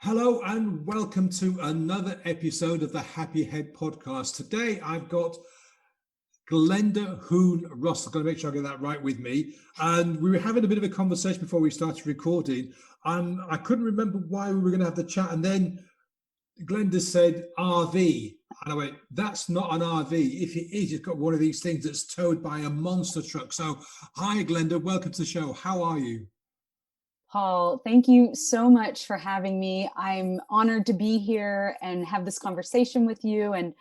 Hello and welcome to another episode of the Happy Head podcast. Today I've got Glenda Hoon Ross. I'm going to make sure I get that right with me. And we were having a bit of a conversation before we started recording, and I couldn't remember why we were going to have the chat. And then Glenda said RV. And I went, that's not an RV. If it is, it's got one of these things that's towed by a monster truck. So, hi, Glenda. Welcome to the show. How are you? Paul, thank you so much for having me. I'm honored to be here and have this conversation with you. And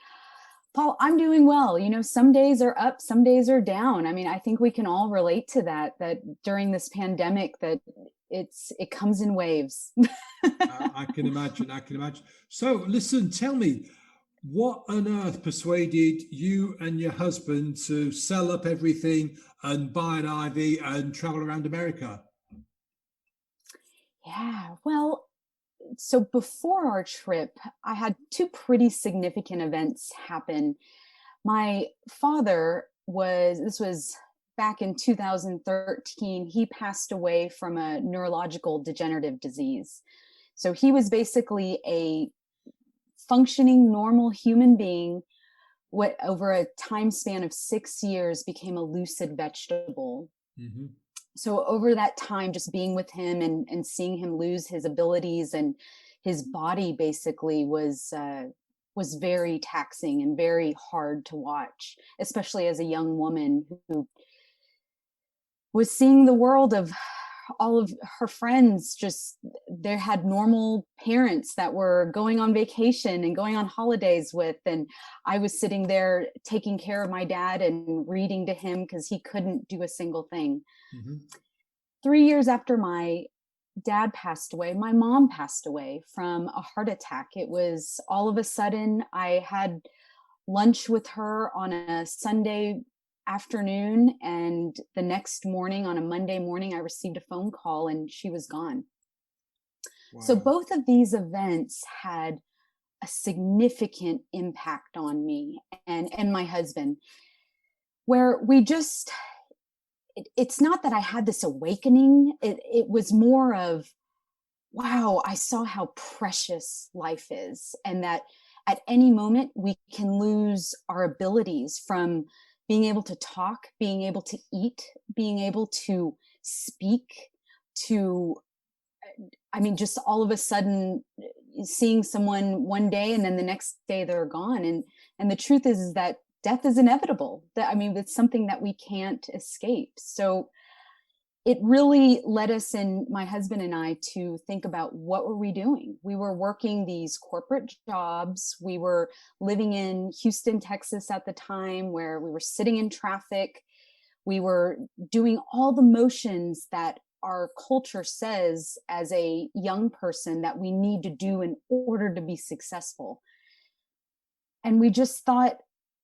Paul, I'm doing well. You know, some days are up, some days are down. I mean, I think we can all relate to that during this pandemic that it comes in waves. I can imagine. I can imagine. So, listen, tell me, what on earth persuaded you and your husband to sell up everything and buy an RV and travel around America? Yeah, well, so before our trip, I had two pretty significant events happen. My father this was back in 2013, he passed away from a neurological degenerative disease. So he was basically a functioning normal human being, what over a time span of 6 years became a lucid vegetable. Mm-hmm. So over that time, just being with him and seeing him lose his abilities and his body basically was very taxing and very hard to watch, especially as a young woman who was seeing the world of all of her friends. Just they had normal parents that were going on vacation and going on holidays with, and I was sitting there taking care of my dad and reading to him because he couldn't do a single thing. Mm-hmm. 3 years after my dad passed away, my mom passed away from a heart attack. It was all of a sudden. I had lunch with her on a Sunday afternoon, and the next morning, on a Monday morning, I received a phone call and she was gone. So Wow. both of these events had a significant impact on me and my husband, where we just it's not that I had this awakening. It was more of, wow, I saw how precious life is, and that at any moment we can lose our abilities, from being able to talk, being able to eat, being able to speak, to, I mean, just all of a sudden seeing someone one day and then the next day they're gone. And the truth is that death is inevitable. That, I mean, it's something that we can't escape. So it really led us, and my husband and I, to think about, what were we doing? We were working these corporate jobs. We were living in Houston, Texas at the time, where we were sitting in traffic. We were doing all the motions that our culture says as a young person that we need to do in order to be successful. And we just thought,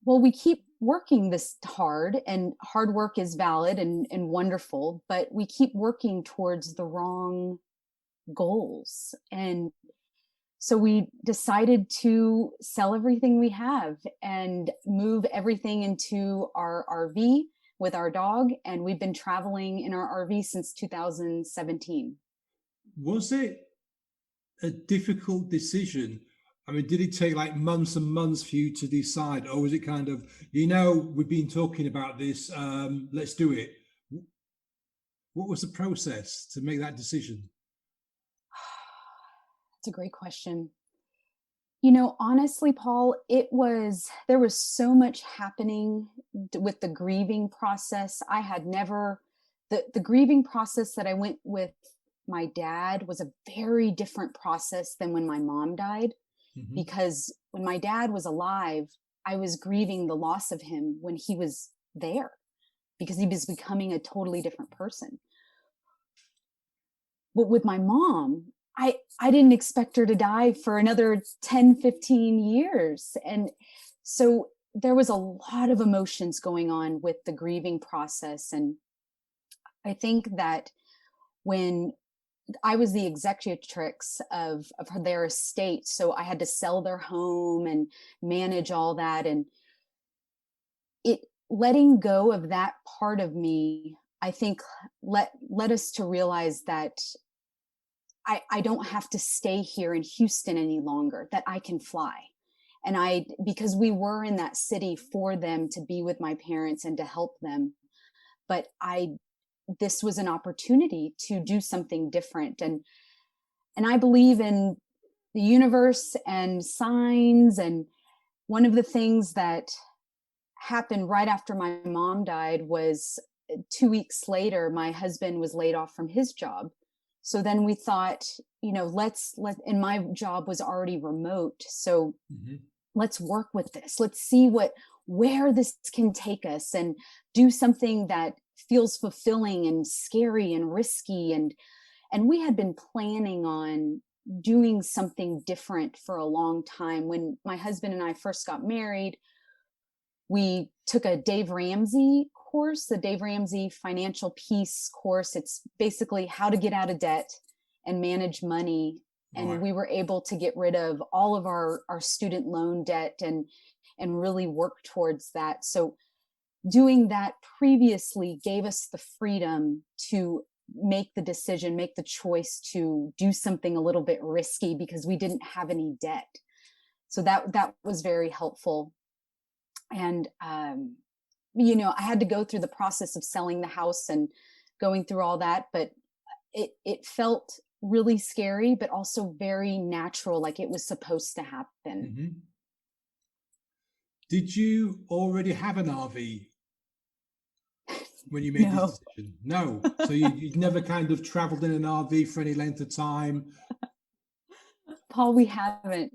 well, we keep working this hard, and hard work is valid and wonderful, but we keep working towards the wrong goals. And so we decided to sell everything we have and move everything into our RV with our dog. And we've been traveling in our RV since 2017. Was it a difficult decision? I mean, did it take like months and months for you to decide, or was it kind of, we've been talking about this, let's do it? What was the process to make that decision? That's a great question. You know, honestly, Paul, there was so much happening with the grieving process. I had never, the grieving process that I went with my dad was a very different process than when my mom died. Mm-hmm. Because when my dad was alive, I was grieving the loss of him when he was there, because he was becoming a totally different person. But with my mom, I didn't expect her to die for another 10, 15 years. And so there was a lot of emotions going on with the grieving process. And I think that when I was the executrix of their estate, so I had to sell their home and manage all that. And it letting go of that part of me, I think led us to realize that I don't have to stay here in Houston any longer, that I can fly. And because we were in that city for them, to be with my parents and to help them. But this was an opportunity to do something different. And I believe in the universe and signs. And one of the things that happened right after my mom died was 2 weeks later, my husband was laid off from his job. So then we thought, and my job was already remote. So let's work with this. Let's see where this can take us, and do something that feels fulfilling and scary and risky. And we had been planning on doing something different for a long time. When my husband and I first got married, we took a Dave Ramsey course, the Dave Ramsey Financial Peace course. It's basically how to get out of debt and manage money. And we were able to get rid of all of our student loan debt and really work towards that. So doing that previously gave us the freedom to make the decision, make the choice to do something a little bit risky, because we didn't have any debt. So that was very helpful. And, I had to go through the process of selling the house and going through all that, but it felt really scary, but also very natural, like it was supposed to happen. Did you already have an RV when you made this decision? No. So you'd never kind of traveled in an RV for any length of time? Paul, we haven't.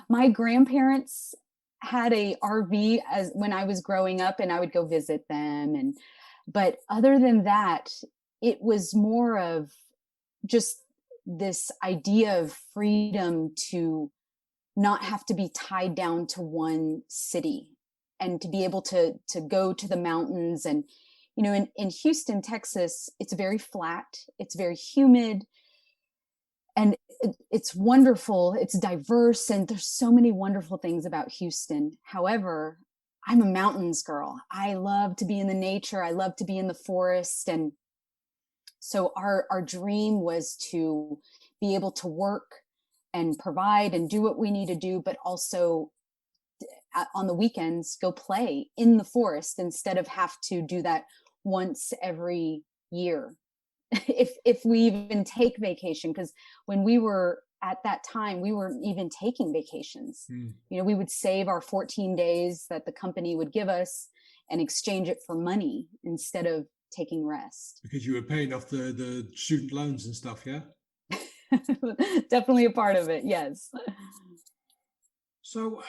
My grandparents had a RV as when I was growing up, and I would go visit them. But other than that, it was more of just this idea of freedom to not have to be tied down to one city, and to be able to go to the mountains. And in Houston, Texas, it's very flat, it's very humid, and it's wonderful, it's diverse, and there's so many wonderful things about Houston. However, I'm a mountains girl. I love to be in the nature, I love to be in the forest. And so our dream was to be able to work and provide and do what we need to do, but also on the weekends go play in the forest, instead of have to do that once every year. if we even take vacation, because when we were at that time, we weren't even taking vacations. We would save our 14 days that the company would give us and exchange it for money instead of taking rest. Because you were paying off the student loans and stuff, yeah? Definitely a part of it, yes. So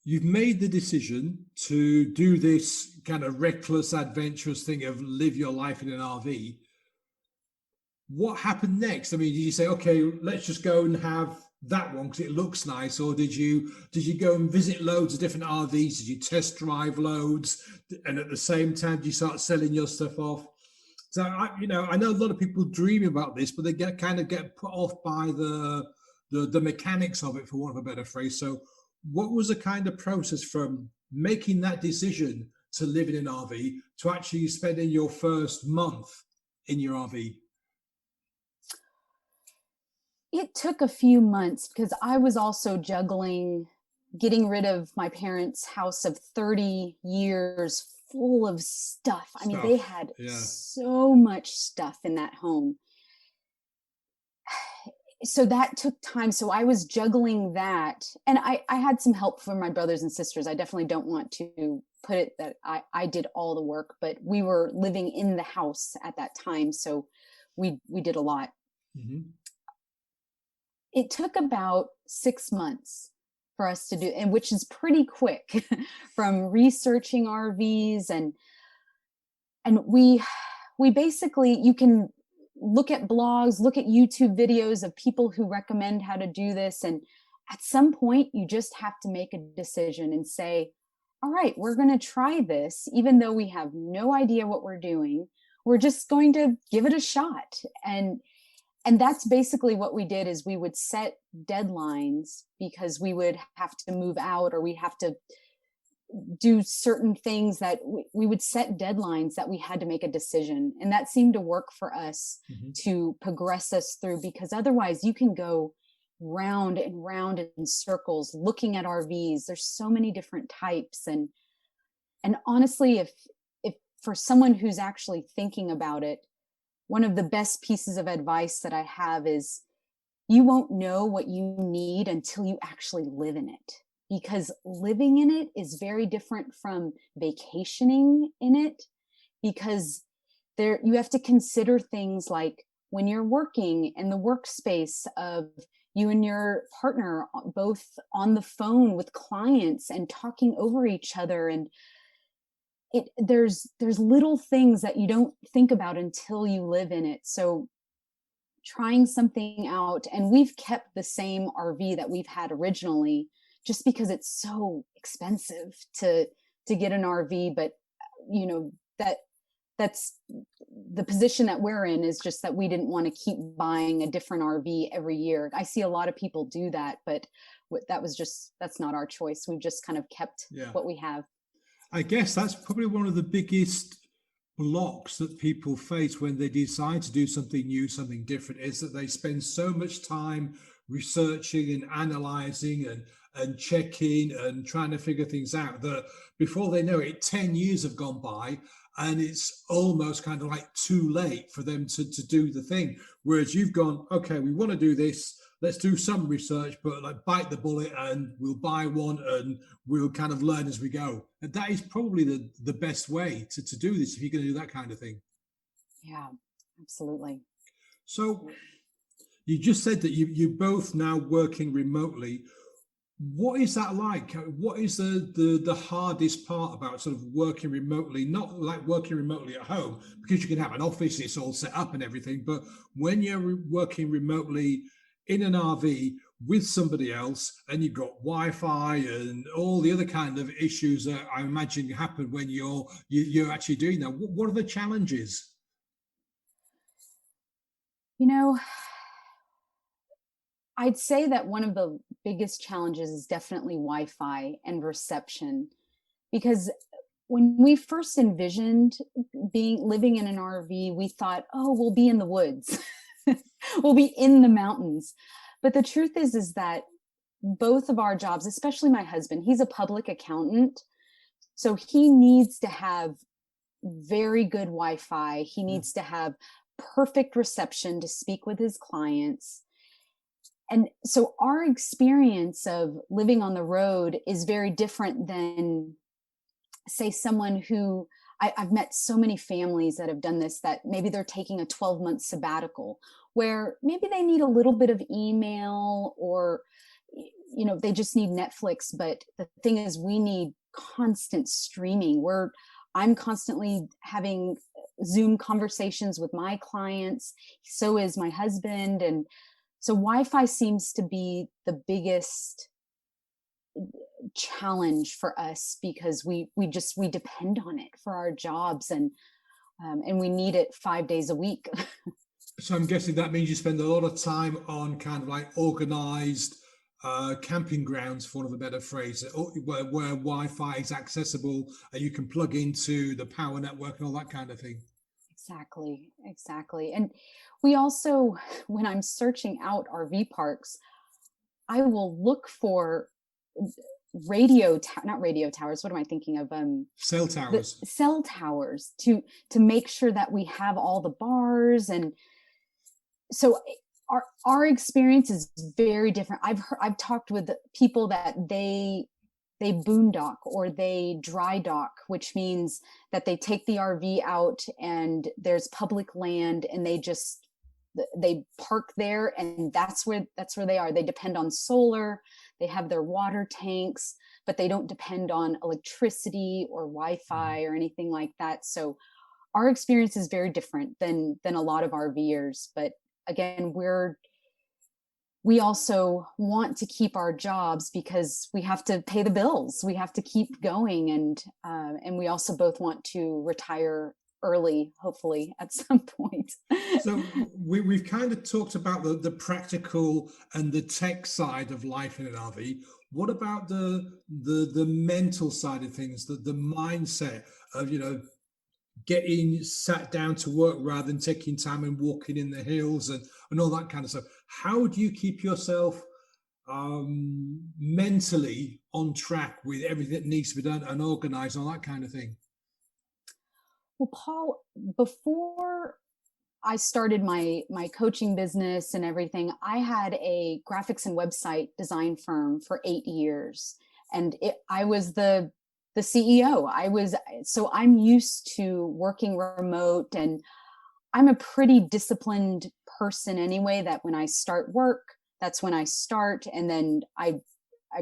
you've made the decision to do this kind of reckless, adventurous thing of live your life in an RV. What happened next? I mean, did you say, okay, let's just go and have that one because it looks nice? Or did you go and visit loads of different RVs? Did you test drive loads? And at the same time, did you start selling your stuff off? So, I know a lot of people dream about this, but they get put off by the mechanics of it, for want of a better phrase. So what was the kind of process from making that decision to live in an RV to actually spending your first month in your RV? It took a few months, because I was also juggling getting rid of my parents' house of 30 years full of stuff. I mean, they had so much stuff in that home. So that took time. So I was juggling that. And I had some help from my brothers and sisters. I definitely don't want to put it that I did all the work, but we were living in the house at that time. So we did a lot. It took about 6 months for us to do, and which is pretty quick from researching RVs. And we basically, you can look at blogs, look at YouTube videos of people who recommend how to do this. And at some point, you just have to make a decision and say, all right, we're going to try this, even though we have no idea what we're doing. We're just going to give it a shot. And that's basically what we did, is we would set deadlines, because we would have to move out, or we have to do certain things that we would set deadlines that we had to make a decision. And that seemed to work for us to progress us through, because otherwise you can go round and round in circles looking at RVs. There's so many different types. And honestly, if for someone who's actually thinking about it, one of the best pieces of advice that I have is, you won't know what you need until you actually live in it, because living in it is very different from vacationing in it, because there you have to consider things like when you're working in the workspace of you and your partner both on the phone with clients and talking over each other, and there's little things that you don't think about until you live in it. So trying something out, and we've kept the same RV that we've had originally, just because it's so expensive to get an RV. But you know, that's the position that we're in, is just that we didn't want to keep buying a different RV every year. I see a lot of people do that, but that's not our choice. We've just kind of kept what we have. I guess that's probably one of the biggest blocks that people face when they decide to do something new, something different, is that they spend so much time researching and analyzing and checking and trying to figure things out, that before they know it, 10 years have gone by and it's almost kind of like too late for them to do the thing. Whereas you've gone, okay, we want to do this, let's do some research, but like bite the bullet and we'll buy one and we'll kind of learn as we go. And that is probably the best way to do this if you're going to do that kind of thing. Yeah, absolutely. So you just said that you're both now working remotely. What is that like? What is the hardest part about sort of working remotely? Not like working remotely at home, because you can have an office, it's all set up and everything. But when you're working remotely in an RV with somebody else, and you've got Wi-Fi and all the other kind of issues that I imagine happen when you're actually doing that. What are the challenges? You know, I'd say that one of the biggest challenges is definitely Wi-Fi and reception, because when we first envisioned living in an RV, we thought, oh, we'll be in the woods, we'll be in the mountains. But the truth is that both of our jobs, especially my husband, he's a public accountant, so he needs to have very good Wi-Fi. He needs to have perfect reception to speak with his clients. And so our experience of living on the road is very different than, say, someone who I've met so many families that have done this, that maybe they're taking a 12-month sabbatical where maybe they need a little bit of email, or, you know, they just need Netflix. But the thing is, we need constant streaming. I'm constantly having Zoom conversations with my clients. So is my husband. And so Wi-Fi seems to be the biggest challenge for us, because we depend on it for our jobs, and we need it 5 days a week. So I'm guessing that means you spend a lot of time on kind of like organized camping grounds, for want of a better phrase, where Wi-Fi is accessible and you can plug into the power network and all that kind of thing. Exactly. And we also, when I'm searching out RV parks, I will look for not radio towers. What am I thinking of? Cell towers. Cell towers to make sure that we have all the bars. And so our experience is very different. I've talked with people that they boondock or they dry dock, which means that they take the RV out and there's public land and they park there, and that's where they are. They depend on solar, they have their water tanks, but they don't depend on electricity or Wi-Fi or anything like that. So our experience is very different than a lot of RVers. But again, we also want to keep our jobs because we have to pay the bills. We have to keep going. And we also both want to retire early, hopefully at some point. So we've kind of talked about the practical and the tech side of life in an RV. What about the mental side of things, the mindset of, getting sat down to work rather than taking time and walking in the hills and all that kind of stuff? How do you keep yourself mentally on track with everything that needs to be done and organized, all that kind of thing? Well, Paul, before I started my coaching business and everything, I had a graphics and website design firm for 8 years, and I was the CEO. So I'm used to working remote, and I'm a pretty disciplined person anyway, that when I start work, that's when I start, and then I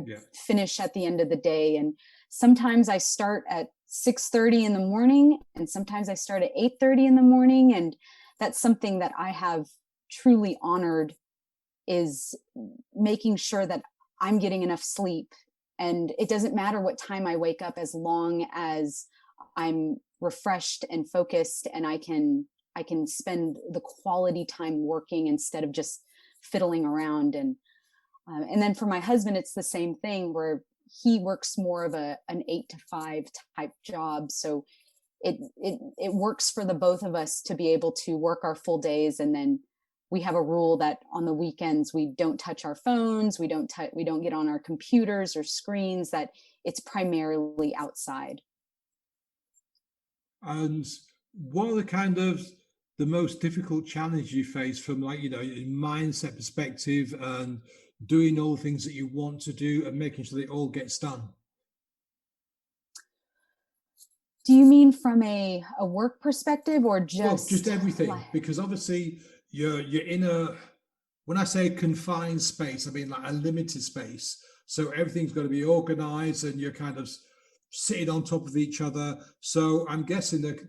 Yeah. finish at the end of the day. And sometimes I start at 6:30 in the morning, and sometimes I start at 8:30 in the morning. And that's something that I have truly honored, is making sure that I'm getting enough sleep. And it doesn't matter what time I wake up, as long as I'm refreshed and focused, and I can spend the quality time working instead of just fiddling around. And then for my husband, it's the same thing, where he works more of an 8 to 5 type job. So it works for the both of us to be able to work our full days. And then we have a rule that on the weekends we don't touch our phones, we don't get on our computers or screens, that it's primarily outside. And what are the most difficult challenges you face from, like, a mindset perspective and doing all the things that you want to do and making sure that it all gets done? Do you mean from a work perspective, or Well, just just everything, like? because obviously you're in when I say confined space, I mean like a limited space. So everything's got to be organized and you're kind of sitting on top of each other. So I'm guessing that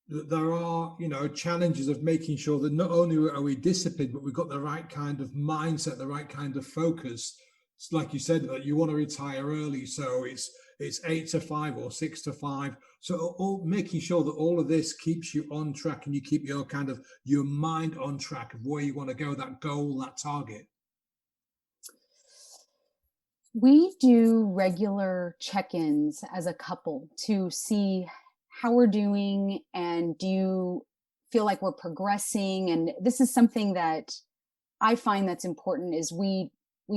there are, challenges of making sure that not only are we disciplined, but we've got the right kind of mindset, the right kind of focus. It's like you said, that you want to retire early, so it's 8 to 5 or 6 to 5. So all making sure that all of this keeps you on track and you keep your mind on track of where you want to go, that goal, that target. We do regular check-ins as a couple to see how we're doing, and do you feel like we're progressing. And this is something that I find that's important, is we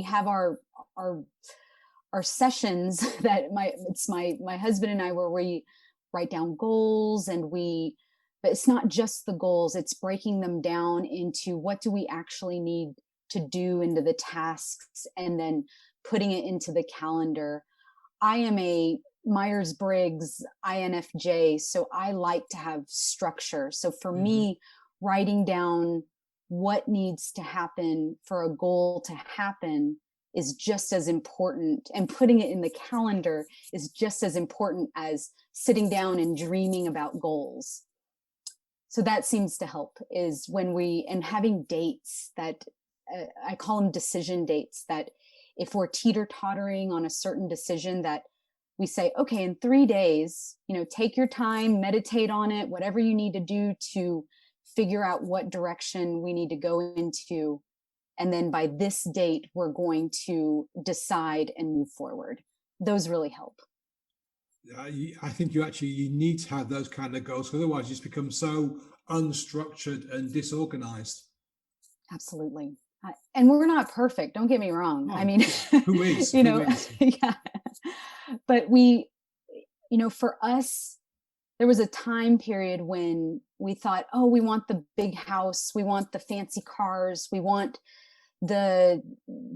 have our our sessions that my husband and I, where we write down goals, and but it's not just the goals, it's breaking them down into what do we actually need to do, into the tasks, and then putting it into the calendar. I am a Myers-Briggs INFJ, so I like to have structure. So for Mm-hmm. me, writing down what needs to happen for a goal to happen is just as important, and putting it in the calendar is just as important as sitting down and dreaming about goals. So that seems to help, is and having dates that I call them decision dates, that if we're teeter-tottering on a certain decision, that we say, okay, in 3 days, take your time, meditate on it, whatever you need to do to figure out what direction we need to go into. And then by this date, we're going to decide and move forward. Those really help. I think you need to have those kind of goals, otherwise you just become so unstructured and disorganized. Absolutely. And we're not perfect, don't get me wrong. I Oh, mean, who is? you Who know, is? yeah. But for us, there was a time period when we thought, oh, we want the big house, we want the fancy cars, we want the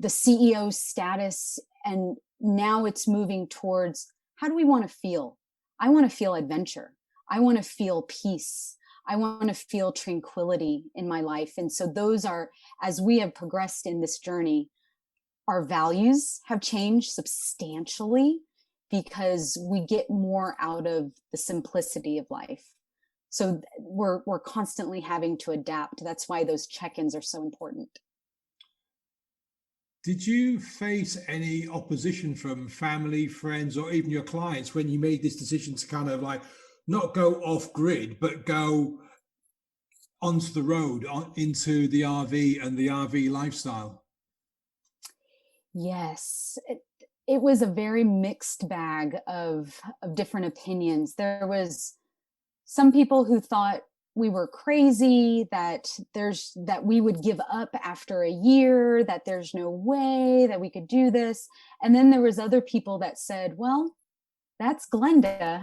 CEO status. And now it's moving towards, how do we want to feel? I want to feel adventure. I want to feel peace. I want to feel tranquility in my life. And so those are, as we have progressed in this journey, our values have changed substantially, because we get more out of the simplicity of life. So we're constantly having to adapt. That's why those check-ins are so important. Did you face any opposition from family, friends, or even your clients when you made this decision to kind of like not go off grid, but go onto the road, into the RV and the RV lifestyle? Yes, it was a very mixed bag of different opinions. There was some people who thought we were crazy, that we would give up after a year, that there's no way that we could do this. And then there was other people that said, well, that's Glenda.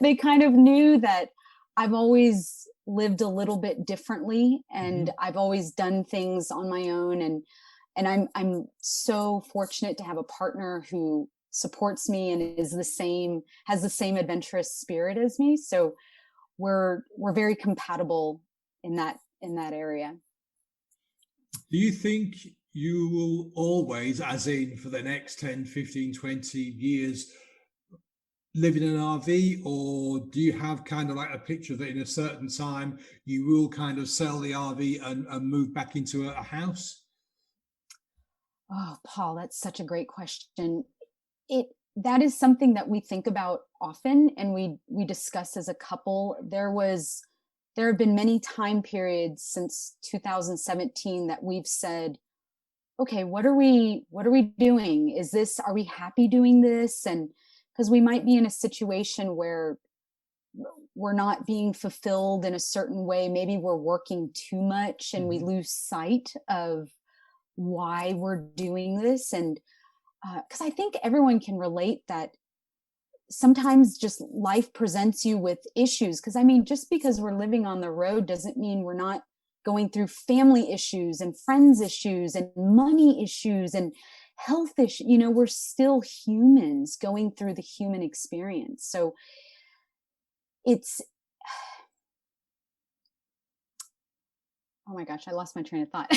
They kind of knew that I've always lived a little bit differently, and Mm-hmm. I've always done things on my own, and I'm so fortunate to have a partner who supports me and has the same adventurous spirit as me. So we're very compatible in that area. Do you think you will always, as in for the next 10, 15, 20 years, live in an RV, or do you have kind of like a picture that in a certain time you will kind of sell the RV and move back into a house? Oh, Paul, that's such a great question. It That is something that we think about often, and we discuss as a couple. There have been many time periods since 2017 that we've said, okay, what are we doing? Are we happy doing this? And because we might be in a situation where we're not being fulfilled in a certain way, maybe we're working too much and we Mm-hmm. lose sight of why we're doing this. And because I think everyone can relate that sometimes just life presents you with issues. Because I mean, just because we're living on the road doesn't mean we're not going through family issues and friends issues and money issues and health issues. We're still humans going through the human experience. So it's, oh my gosh, I lost my train of thought.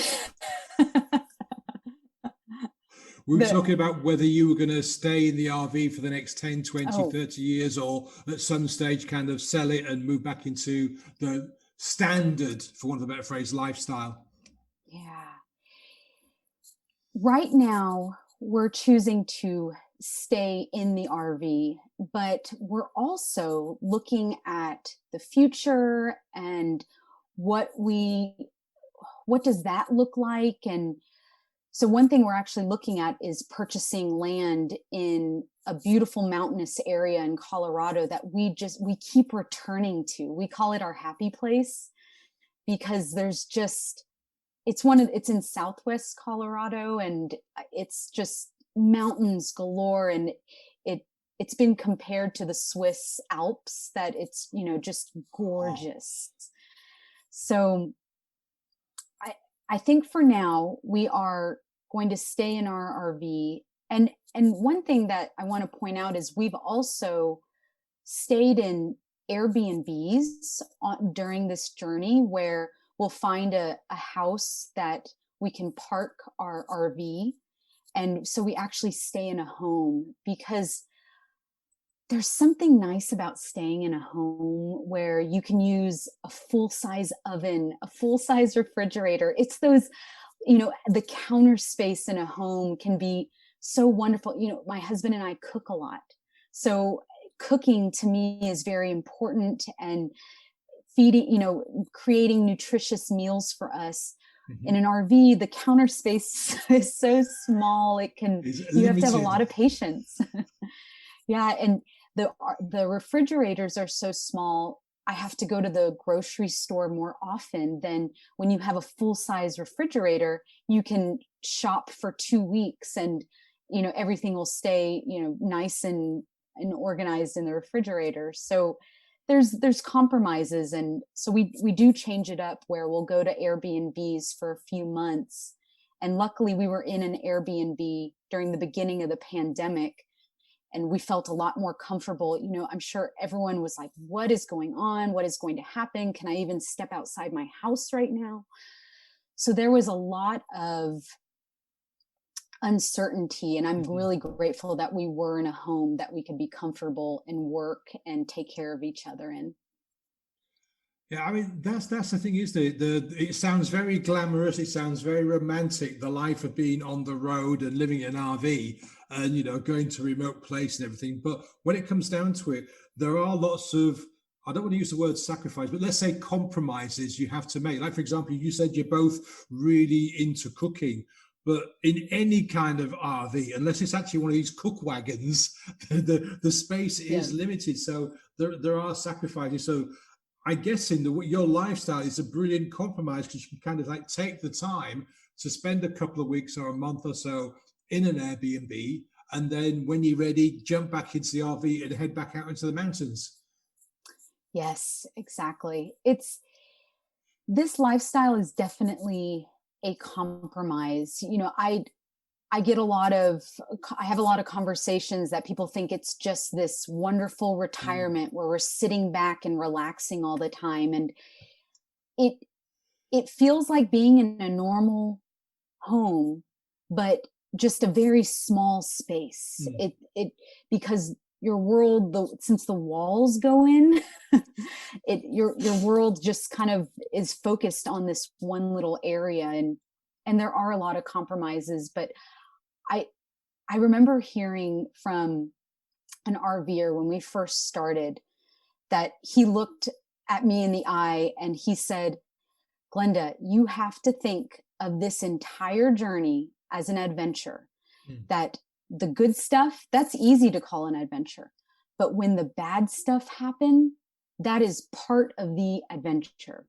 We were the talking about whether you were going to stay in the RV for the next 10, 20, oh 30 years, or at some stage kind of sell it and move back into the standard, for want of a better phrase, lifestyle. yeah, right now we're choosing to stay in the RV, but we're also looking at the future and what we what does that look like. And so one thing we're actually looking at is purchasing land in a beautiful mountainous area in Colorado that we keep returning to. We call it our happy place, because it's in Southwest Colorado, and it's just mountains galore. And it it's been compared to the Swiss Alps, that it's, just Oh, gorgeous. So I I think for now we are going to stay in our RV. And one thing that I want to point out is we've also stayed in Airbnbs during this journey, where we'll find a house that we can park our RV. And so we actually stay in a home, because there's something nice about staying in a home where you can use a full size oven, a full size refrigerator. It's those, the counter space in a home can be so wonderful. My husband and I cook a lot. So cooking to me is very important, and feeding, creating nutritious meals for us. In mhm. an RV, the counter space is so small. Is You have to have a limited. lot of patience. Yeah, and the refrigerators are so small. I have to go to the grocery store more often than when you have a full size refrigerator. You can shop for 2 weeks, and everything will stay nice and organized in the refrigerator. So there's compromises, and so we do change it up, where we'll go to Airbnbs for a few months. And luckily we were in an Airbnb during the beginning of the pandemic, and we felt a lot more comfortable. I'm sure everyone was like, what is going on? What is going to happen? Can I even step outside my house right now? So there was a lot of uncertainty, and I'm Mhm. really grateful that we were in a home that we could be comfortable and work and take care of each other in. Yeah, I mean that's the thing, isn't it? It sounds very glamorous, it sounds very romantic, the life of being on the road and living in an RV and going to a remote place and everything. But when it comes down to it, there are lots of, I don't want to use the word sacrifice, but let's say compromises you have to make. Like, for example, you said you're both really into cooking, but in any kind of RV, unless it's actually one of these cook wagons, the space Yeah. is limited. So there are sacrifices. So I guess your lifestyle is a brilliant compromise, because you can kind of like take the time to spend a couple of weeks or a month or so in an Airbnb, and then when you're ready, jump back into the RV and head back out into the mountains. Yes, exactly. This lifestyle is definitely a compromise. I get I have a lot of conversations that people think it's just this wonderful Mm. retirement where we're sitting back and relaxing all the time. And it, it feels like being in a normal home, but just a very small space. Mm. Because your world, since the walls go in, your world just kind of is focused on this one little area, and there are a lot of compromises. But I I remember hearing from an RVer when we first started that he looked at me in the eye and he said, Glenda, you have to think of this entire journey as an adventure. Mm. That the good stuff, that's easy to call an adventure. But when the bad stuff happen, that is part of the adventure.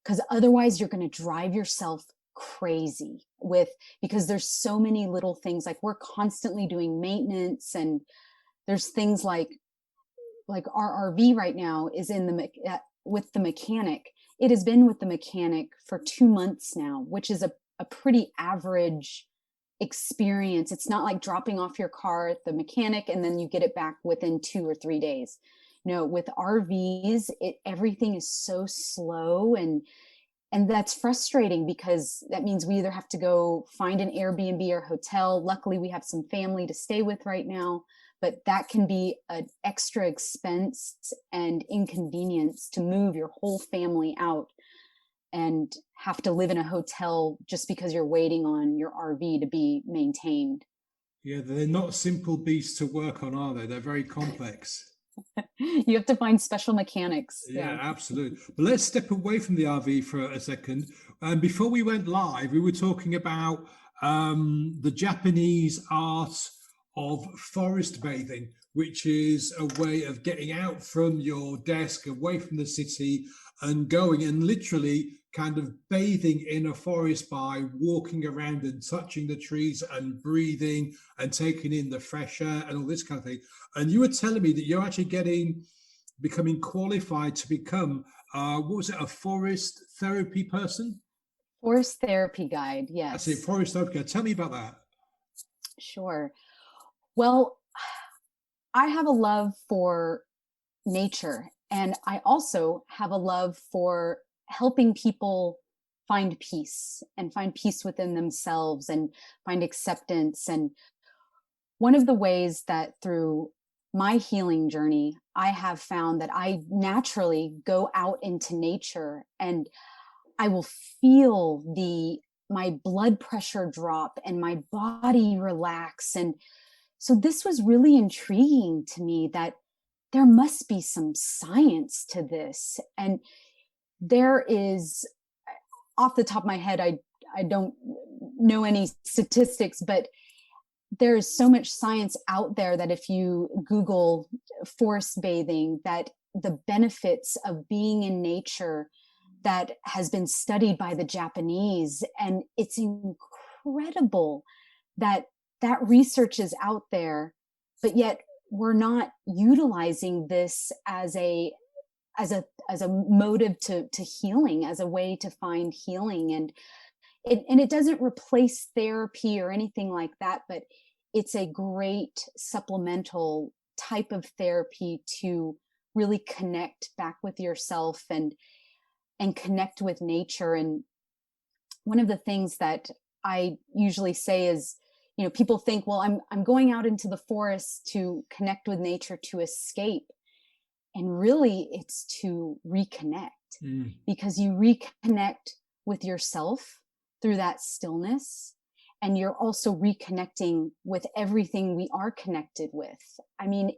Because otherwise you're going to drive yourself crazy because there's so many little things. Like, we're constantly doing maintenance, and there's things like our RV right now is with the mechanic. It has been with the mechanic for 2 months now, which is a pretty average experience. It's not like dropping off your car at the mechanic and then you get it back within 2 or 3 days. No, with RVs, everything is so slow, and that's frustrating, because that means we either have to go find an Airbnb or hotel. Luckily, we have some family to stay with right now, but that can be an extra expense and inconvenience to move your whole family out and have to live in a hotel just because you're waiting on your RV to be maintained. Yeah, they're not simple beasts to work on, are they? They're very complex. You have to find special mechanics. Yeah, Yeah. absolutely. But let's step away from the RV for a second. Before we went live, we were talking about the Japanese art of forest bathing, which is a way of getting out from your desk, away from the city, and going and literally kind of bathing in a forest by walking around and touching the trees and breathing and taking in the fresh air and all this kind of thing. And you were telling me that you're actually becoming qualified to become what was it, a forest therapy person? Forest therapy guide. That's it, Yes. forest therapy. Tell me about that. Sure. Well, I have a love for nature, and I also have a love for helping people find peace within themselves and find acceptance. And one of the ways that through my healing journey, I have found that I naturally go out into nature, and I will feel my blood pressure drop and my body relax. And so this was really intriguing to me, that there must be some science to this. And there is, off the top of my head, I don't know any statistics, but there's so much science out there that if you Google forest bathing, that the benefits of being in nature, that has been studied by the Japanese. And it's incredible that that research is out there, but yet we're not utilizing this as a motive to healing, as a way to find healing. And it doesn't replace therapy or anything like that, but it's a great supplemental type of therapy to really connect back with yourself and connect with nature. And one of the things that I usually say is, people think, well, I'm going out into the forest to connect with nature to escape. And really, it's to reconnect, Mm. because you reconnect with yourself through that stillness. And you're also reconnecting with everything we are connected with. I mean,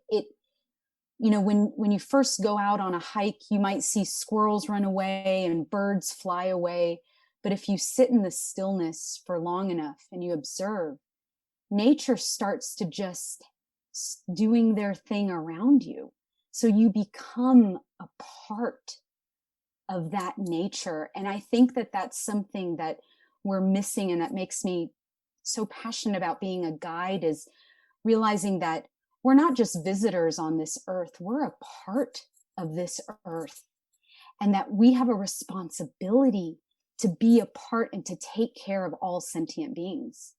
when you first go out on a hike, you might see squirrels run away and birds fly away. But if you sit in the stillness for long enough and you observe, nature starts to just doing their thing around you. So you become a part of that nature. And I think that that's something that we're missing, and that makes me so passionate about being a guide, is realizing that we're not just visitors on this earth, we're a part of this earth, and that we have a responsibility to be a part and to take care of all sentient beings.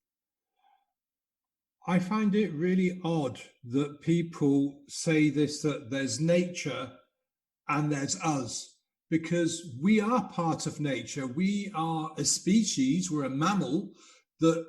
I find it really odd that people say this, that there's nature and there's us, because we are part of nature. We are a species, we're a mammal that,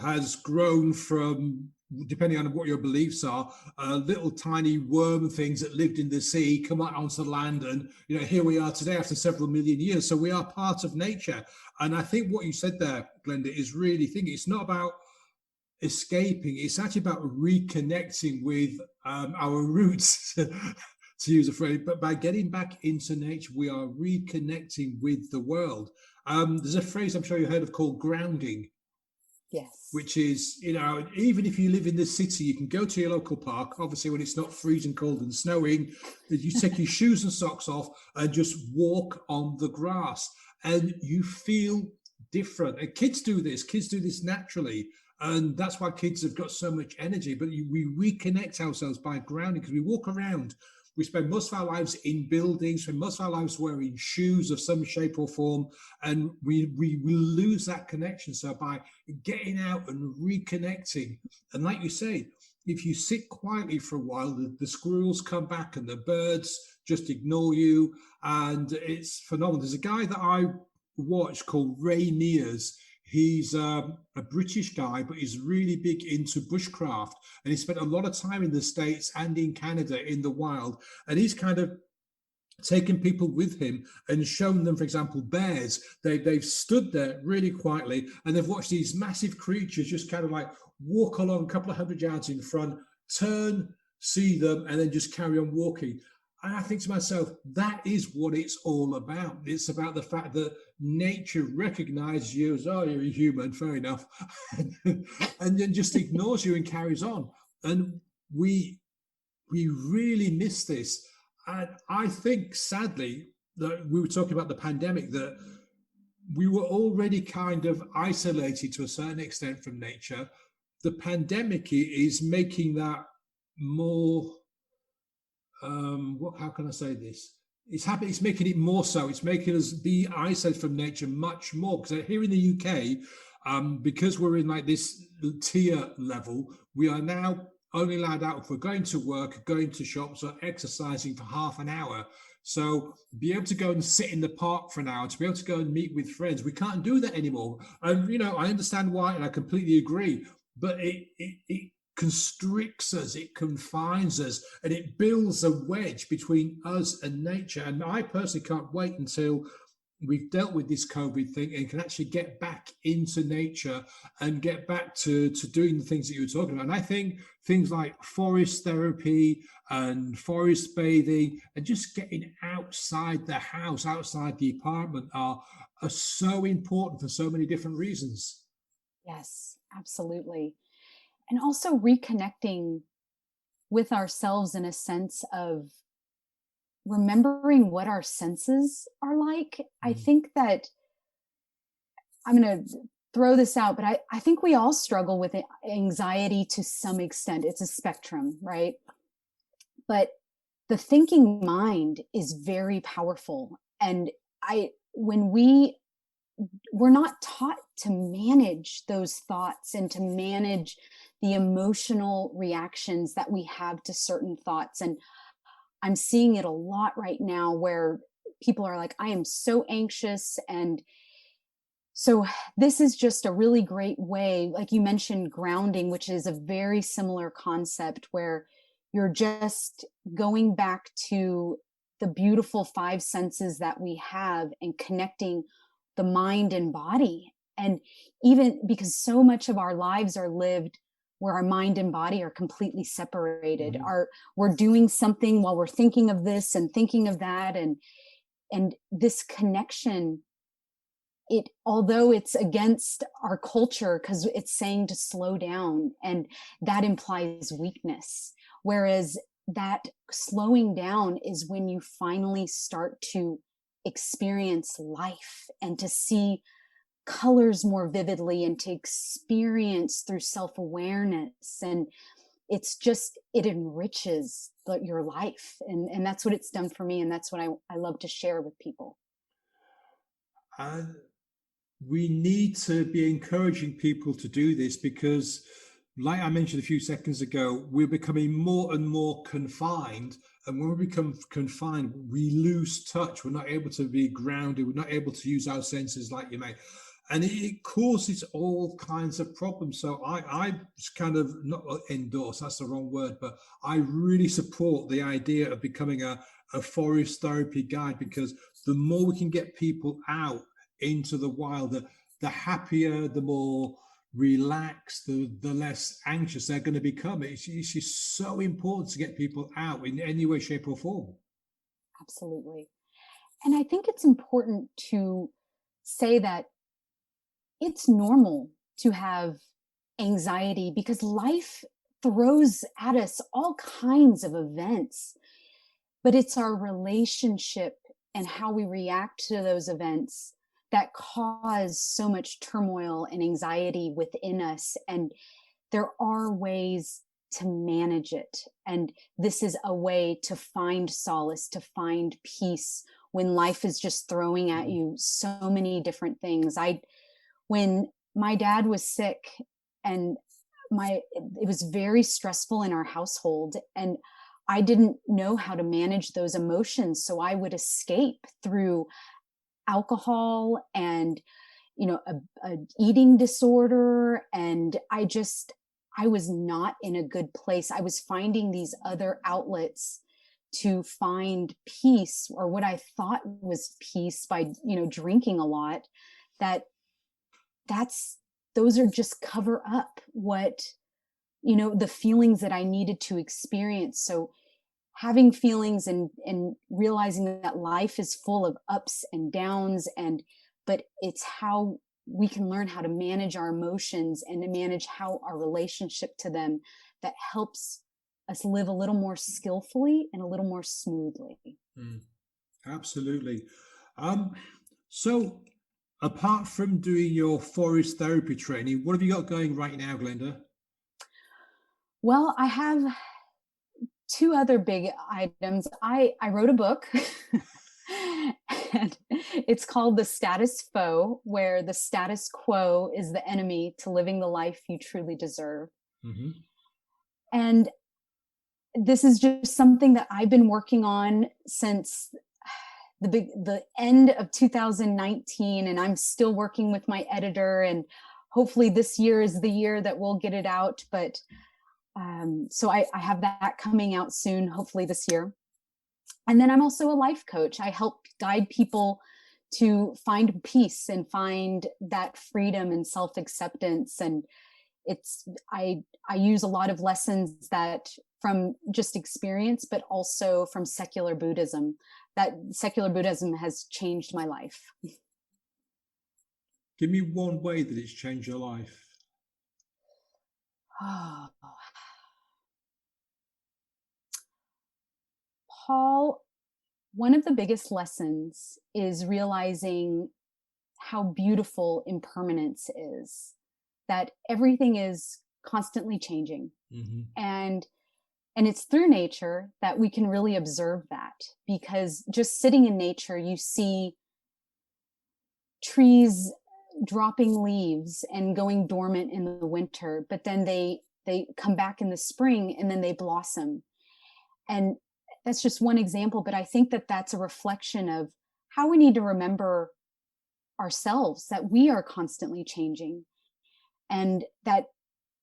has grown from, depending on what your beliefs are, little tiny worm things that lived in the sea, come out onto land, and here we are today after several million years. So we are part of nature. And I think what you said there, Glenda, is really thinking. It's not about escaping, it's actually about reconnecting with our roots, to use a phrase. But by getting back into nature, we are reconnecting with the world. There's a phrase I'm sure you heard of called grounding. Yes. Which is, even if you live in the city, you can go to your local park, obviously when it's not freezing cold and snowing, you take your shoes and socks off and just walk on the grass, and you feel different. And kids do this naturally. And that's why kids have got so much energy. But we reconnect ourselves by grounding, because we walk around. We spend most of our lives in buildings, spend most of our lives wearing shoes of some shape or form, and we lose that connection. So by getting out and reconnecting, and like you say, if you sit quietly for a while, the squirrels come back and the birds just ignore you, and it's phenomenal. There's a guy that I watch called Ray Mears. He's a British guy, but he's really big into bushcraft, and he spent a lot of time in the States and in Canada in the wild, and he's kind of taken people with him and shown them, for example, bears. They've stood there really quietly, and they've watched these massive creatures just kind of like walk along a couple of 100 yards in front, turn, see them, and then just carry on walking. And I think to myself, that is what it's all about. It's about the fact that nature recognizes you as, oh, you're a human, fair enough, and then just ignores you and carries on. And we really miss this. And I think, sadly, that we were talking about the pandemic, that we were already kind of isolated to a certain extent from nature. The pandemic is making that more... how can I say this? It's making it more so. It's making us be isolated from nature much more. Because here in the UK, because we're in like this tier level, we are now only allowed out if we're going to work, going to shops, or exercising for half an hour. So be able to go and sit in the park for an hour, to be able to go and meet with friends, we can't do that anymore. And I understand why, and I completely agree. But it constricts us, it confines us, and it builds a wedge between us and nature. And I personally can't wait until we've dealt with this COVID thing and can actually get back into nature and get back to doing the things that you were talking about. And I think things like forest therapy and forest bathing and just getting outside the house, outside the apartment are so important for so many different reasons. Yes, absolutely. And also reconnecting with ourselves in a sense of remembering what our senses are like. I think that I'm going to throw this out, but I think we all struggle with anxiety to some extent. It's a spectrum, right? But the thinking mind is very powerful. And when we're not taught to manage those thoughts and to manage the emotional reactions that we have to certain thoughts. And I'm seeing it a lot right now where people are like, I am so anxious. And so this is just a really great way, like you mentioned, grounding, which is a very similar concept where you're just going back to the beautiful five senses that we have and connecting the mind and body. And even because so much of our lives are lived where our mind and body are completely separated. Mhm. We're doing something while we're thinking of this and thinking of that, and this connection, it, although it's against our culture because it's saying to slow down, and that implies weakness, whereas that slowing down is when you finally start to experience life and to see colors more vividly and to experience through self-awareness. And it's just, it enriches your life, and that's what it's done for me, and that's what I love to share with people. And we need to be encouraging people to do this because, like I mentioned a few seconds ago, we're becoming more and more confined. And when we become confined, we lose touch. We're not able to be grounded. We're not able to use our senses like you may. And it causes all kinds of problems. So I kind of not endorse, that's the wrong word, but I really support the idea of becoming a forest therapy guide, because the more we can get people out into the wild, the happier, the more relaxed, the less anxious they're going to become. It's just so important to get people out in any way, shape, or form. Absolutely. And I think it's important to say that it's normal to have anxiety because life throws at us all kinds of events, but it's our relationship and how we react to those events that cause so much turmoil and anxiety within us. And there are ways to manage it. And this is a way to find solace, to find peace when life is just throwing at you so many different things. When my dad was sick, and it was very stressful in our household, and I didn't know how to manage those emotions, so I would escape through alcohol and a eating disorder, and I was not in a good place. I was finding these other outlets to find peace, or what I thought was peace, by drinking a lot. That's those are just cover up what the feelings that I needed to experience. So having feelings and realizing that life is full of ups and downs, but it's how we can learn how to manage our emotions and to manage how our relationship to them, that helps us live a little more skillfully and a little more smoothly. Absolutely. Um, so apart from doing your forest therapy training, what have you got going right now, Glenda? Well, I have two other big items. I wrote a book and it's called The Status Quo, where the status quo is the enemy to living the life you truly deserve. Mm-hmm. And this is just something that I've been working on since the end of 2019, and I'm still working with my editor, and hopefully this year is the year that we'll get it out. But so I have that coming out soon, hopefully this year. And then I'm also a life coach. I help guide people to find peace and find that freedom and self-acceptance. And I use a lot of lessons that from just experience, but also from secular Buddhism. That secular Buddhism has changed my life. Give me one way that it's changed your life. Oh, Paul, one of the biggest lessons is realizing how beautiful impermanence is, that everything is constantly changing. Mm-hmm. And it's through nature that we can really observe that, because just sitting in nature, you see trees dropping leaves and going dormant in the winter, but then they come back in the spring and then they blossom. And that's just one example, but I think that that's a reflection of how we need to remember ourselves, that we are constantly changing, and that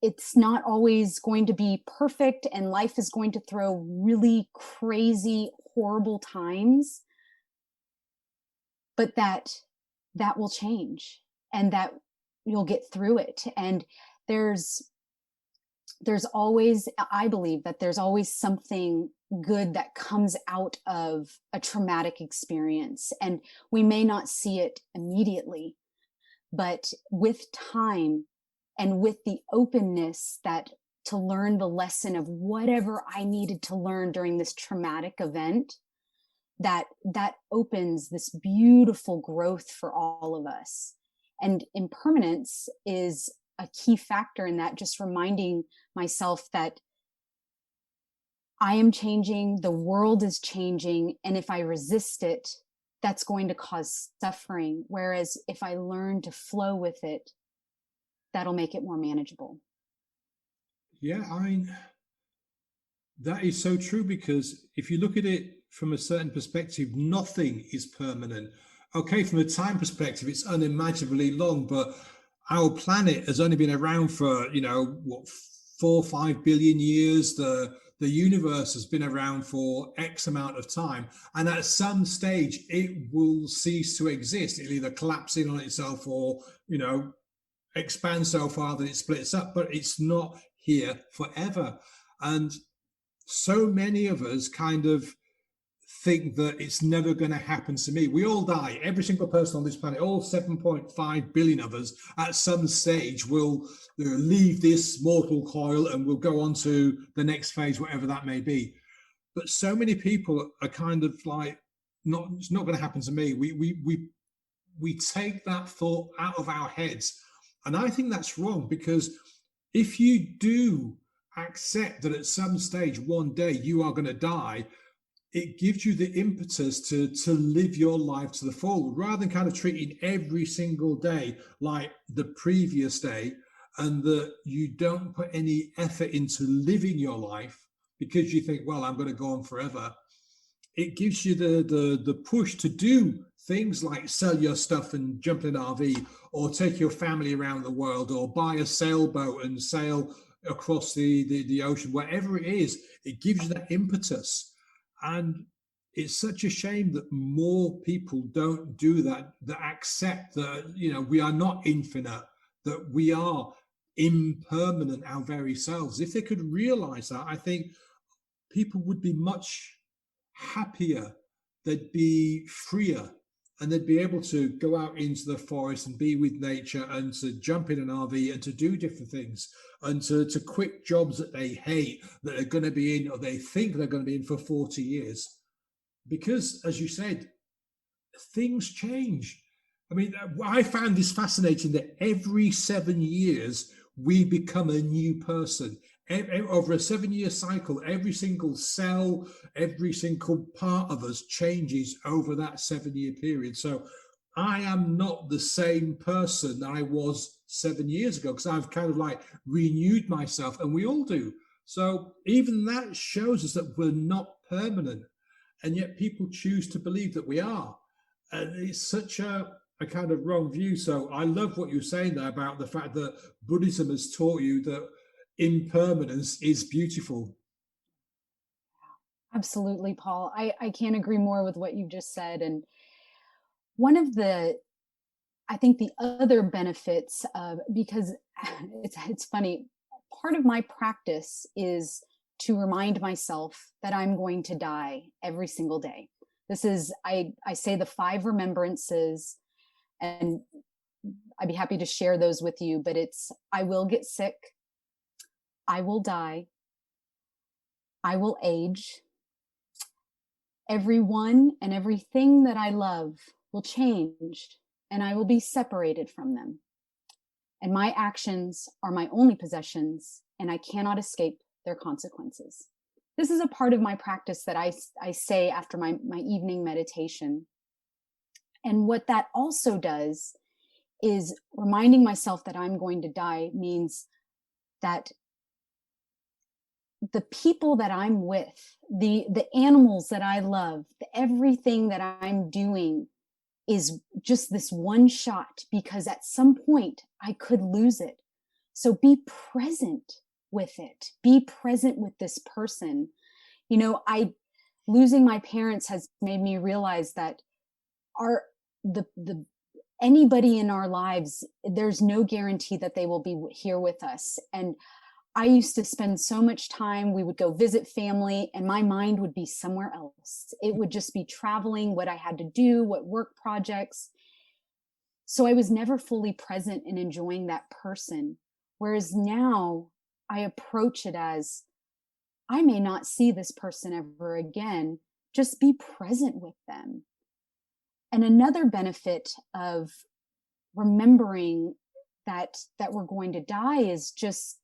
it's not always going to be perfect, and life is going to throw really crazy, horrible times, but that will change, and that you'll get through it. And there's there's always, I believe that there's always something good that comes out of a traumatic experience. And we may not see it immediately, but with time and with the openness that to learn the lesson of whatever I needed to learn during this traumatic event, that opens this beautiful growth for all of us. And impermanence is a key factor in that, just reminding myself that I am changing, the world is changing, and if I resist it, that's going to cause suffering. Whereas if I learn to flow with it, that'll make it more manageable. Yeah, I mean, that is so true, because if you look at it from a certain perspective, nothing is permanent. Okay, from a time perspective, it's unimaginably long, but our planet has only been around for, what, 4 or 5 billion years. The universe has been around for X amount of time, and at some stage it will cease to exist. It'll either collapse in on itself or, expand so far that it splits up, but it's not here forever. And so many of us kind of think that it's never going to happen to me. We all die. Every single person on this planet, all 7.5 billion of us, at some stage will leave this mortal coil and will go on to the next phase, whatever that may be. But so many people are kind of like, not, it's not going to happen to me. We take that thought out of our heads. And I think that's wrong, because if you do accept that at some stage, one day, you are going to die, it gives you the impetus to live your life to the full, rather than kind of treating every single day like the previous day, and that you don't put any effort into living your life because you think, well, I'm going to go on forever. It gives you the push to do things like sell your stuff and jump in an RV, or take your family around the world, or buy a sailboat and sail across the ocean, whatever it is. It gives you that impetus. And it's such a shame that more people don't do that, that accept that, we are not infinite, that we are impermanent, our very selves. If they could realize that, I think people would be much happier, they'd be freer, and they'd be able to go out into the forest and be with nature, and to jump in an RV and to do different things, and to quit jobs that they hate, that are going to be in, or they think they're going to be in, for 40 years. Because, as you said, things change. I mean, I found this fascinating, that every 7 years we become a new person. Over a 7-year cycle, every single cell, every single part of us changes over that 7-year period. So I am not the same person that I was 7 years ago, because I've kind of like renewed myself, and we all do. So even that shows us that we're not permanent, and yet people choose to believe that we are. And it's such a kind of wrong view. So I love what you're saying there about the fact that Buddhism has taught you that impermanence is beautiful. Absolutely, Paul. I can't agree more with what you just said. And one of the, I think the other benefits of, because it's funny, part of my practice is to remind myself that I'm going to die every single day. This is, I say the 5 remembrances, and I'd be happy to share those with you, but it's, I will get sick, I will die, I will age, everyone and everything that I love will change, and I will be separated from them. And my actions are my only possessions, and I cannot escape their consequences. This is a part of my practice that I say after my evening meditation. And what that also does is reminding myself that I'm going to die means that the people that I'm with, the animals that I love, everything that I'm doing is just this one shot, because at some point I could lose it. So be present with it. Be present with this person. Losing my parents has made me realize that anybody in our lives, there's no guarantee that they will be here with us. And I used to spend so much time, we would go visit family, and my mind would be somewhere else. It would just be traveling, what I had to do, what work projects. So I was never fully present in enjoying that person. Whereas now I approach it as, I may not see this person ever again, just be present with them. And another benefit of remembering that we're going to die is just,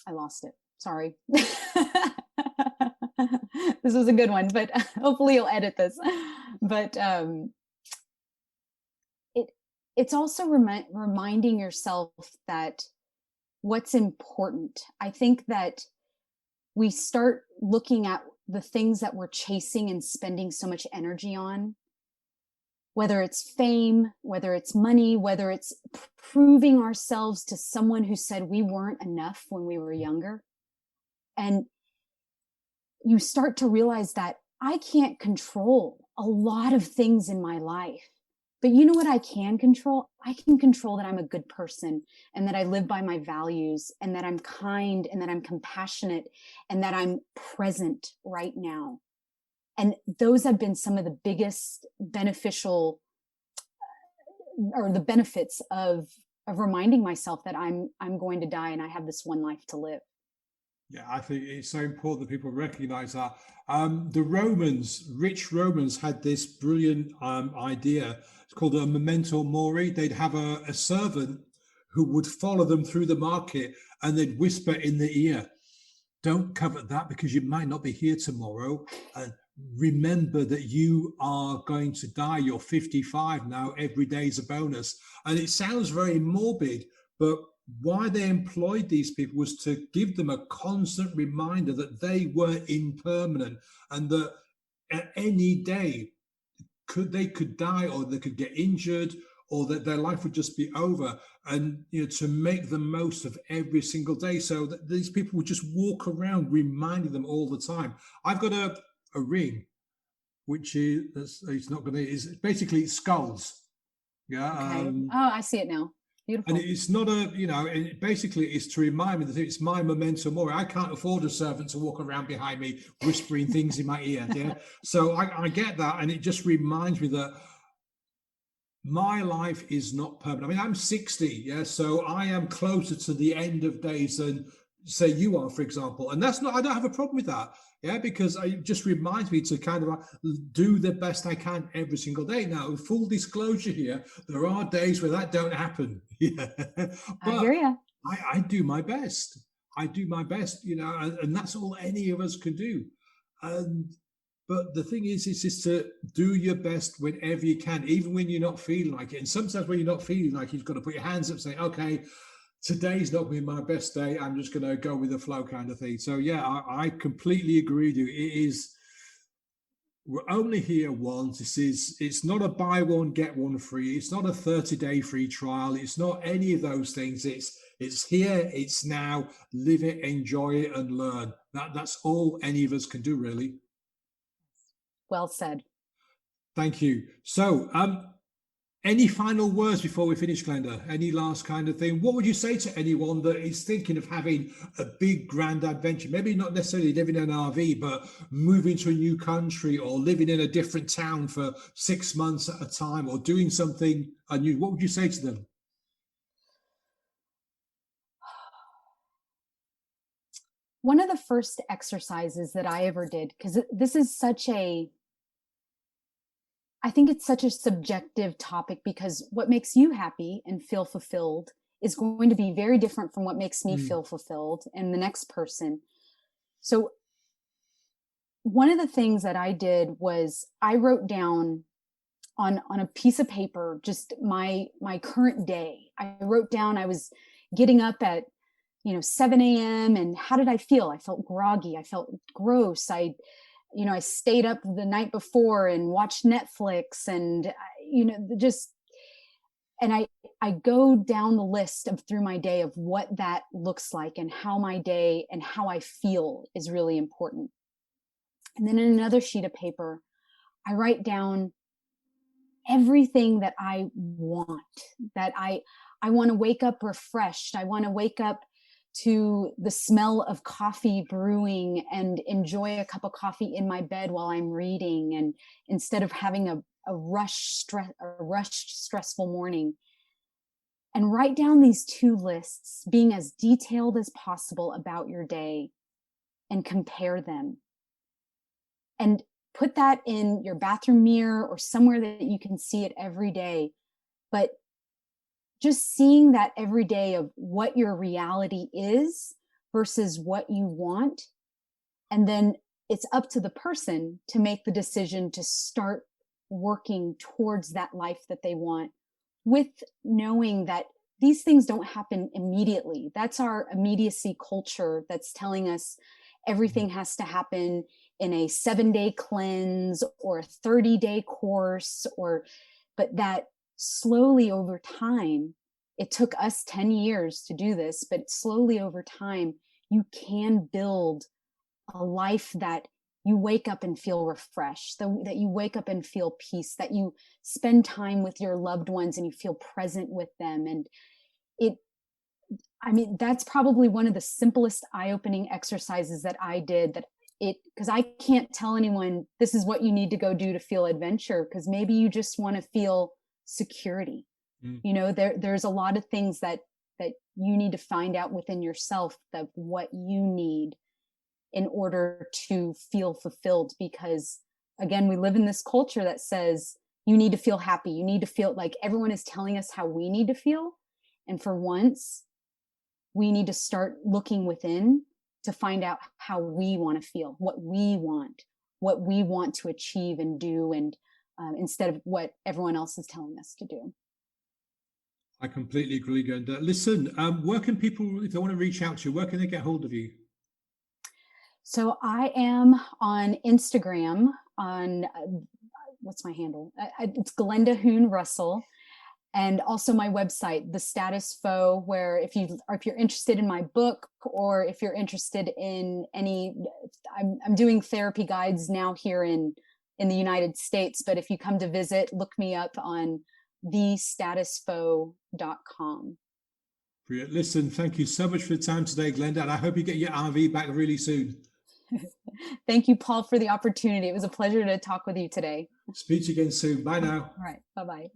I lost it. Sorry. This was a good one, but hopefully you'll edit this. But it's also reminding yourself that what's important. I think that we start looking at the things that we're chasing and spending so much energy on, whether it's fame, whether it's money, whether it's proving ourselves to someone who said we weren't enough when we were younger. And you start to realize that I can't control a lot of things in my life. But you know what I can control? I can control that I'm a good person and that I live by my values and that I'm kind and that I'm compassionate and that I'm present right now. And those have been some of the biggest beneficial or the benefits of reminding myself that I'm going to die and I have this one life to live. Yeah, I think it's so important that people recognize that. The Romans, rich Romans, had this brilliant idea. It's called a Memento Mori. They'd have a servant who would follow them through the market and they'd whisper in the ear, don't covet that because you might not be here tomorrow. And remember that you are going to die. You're 55 now. Every day is a bonus. And it sounds very morbid, but why they employed these people was to give them a constant reminder that they were impermanent and that at any day they could die or they could get injured or that their life would just be over, and to make the most of every single day. So that these people would just walk around reminding them all the time. I've got a ring which is, it's not going to, is basically skulls. Yeah. Okay. Oh, I see it now. Beautiful. And it's not and basically it's to remind me that it's my memento mori. I can't afford a servant to walk around behind me whispering things in my ear. Yeah. So I get that. And it just reminds me that my life is not permanent. I mean, I'm 60. Yeah. So I am closer to the end of days than say you are, for example. And that's not, I don't have a problem with that. Yeah, because it just reminds me to kind of do the best I can every single day. Now, full disclosure here, there are days where that don't happen. Yeah, but I hear you. I do my best. I do my best, and that's all any of us can do. But the thing is to do your best whenever you can, even when you're not feeling like it. And sometimes when you're not feeling like it, you've got to put your hands up and say, okay, today's not going to be my best day. I'm just going to go with the flow kind of thing. So yeah, I completely agree with you. We're only here once. It's not a buy one, get one free. It's not a 30-day free trial. It's not any of those things. It's here, it's now, live it, enjoy it, and learn. That's all any of us can do, really. Well said. Thank you. So, any final words before we finish, Glenda? Any last kind of thing? What would you say to anyone that is thinking of having a big, grand adventure? Maybe not necessarily living in an RV, but moving to a new country or living in a different town for 6 months at a time or doing something new. What would you say to them? One of the first exercises that I ever did, because this is I think it's such a subjective topic, because what makes you happy and feel fulfilled is going to be very different from what makes me feel fulfilled and the next person. So one of the things that I did was I wrote down on a piece of paper just my current day. I wrote down I was getting up at 7 a.m. and how did I feel? I felt groggy. I felt gross. I stayed up the night before and watched Netflix and, and I go down the list through my day of what that looks like and how my day and how I feel is really important. And then in another sheet of paper, I write down everything that I want, that I want to wake up refreshed. I want to wake up to the smell of coffee brewing and enjoy a cup of coffee in my bed while I'm reading, and instead of having a rushed, stressful morning. And write down these 2 lists, being as detailed as possible about your day, and compare them. And put that in your bathroom mirror or somewhere that you can see it every day. But just seeing that every day of what your reality is versus what you want. And then it's up to the person to make the decision to start working towards that life that they want, with knowing that these things don't happen immediately. That's our immediacy culture that's telling us everything has to happen in a 7-day cleanse or a 30-day course, but that slowly over time, it took us 10 years to do this, but slowly over time, you can build a life that you wake up and feel refreshed, that you wake up and feel peace, that you spend time with your loved ones and you feel present with them. And that's probably one of the simplest eye-opening exercises that I did, because I can't tell anyone this is what you need to go do to feel adventure, because maybe you just want to feel security. There's a lot of things that you need to find out within yourself, that what you need in order to feel fulfilled. Because again, we live in this culture that says you need to feel happy, you need to feel like everyone is telling us how we need to feel. And for once, we need to start looking within to find out how we want to feel, what we want to achieve and do, and instead of what everyone else is telling us to do. I completely agree, Glenda. Listen, where can people, if they want to reach out to you, where can they get hold of you? So I am on Instagram on, what's my handle? It's Glenda Hoon Russell. And also my website, The Status Quo, where if you're interested in my book, or if you're interested in I'm doing therapy guides now here in the United States. But if you come to visit, look me up on thestatusquo.com. Brilliant. Listen, thank you so much for the time today, Glenda, and I hope you get your RV back really soon. Thank you, Paul, for the opportunity. It was a pleasure to talk with you today. Speak to you again soon. Bye now. All right. Bye-bye.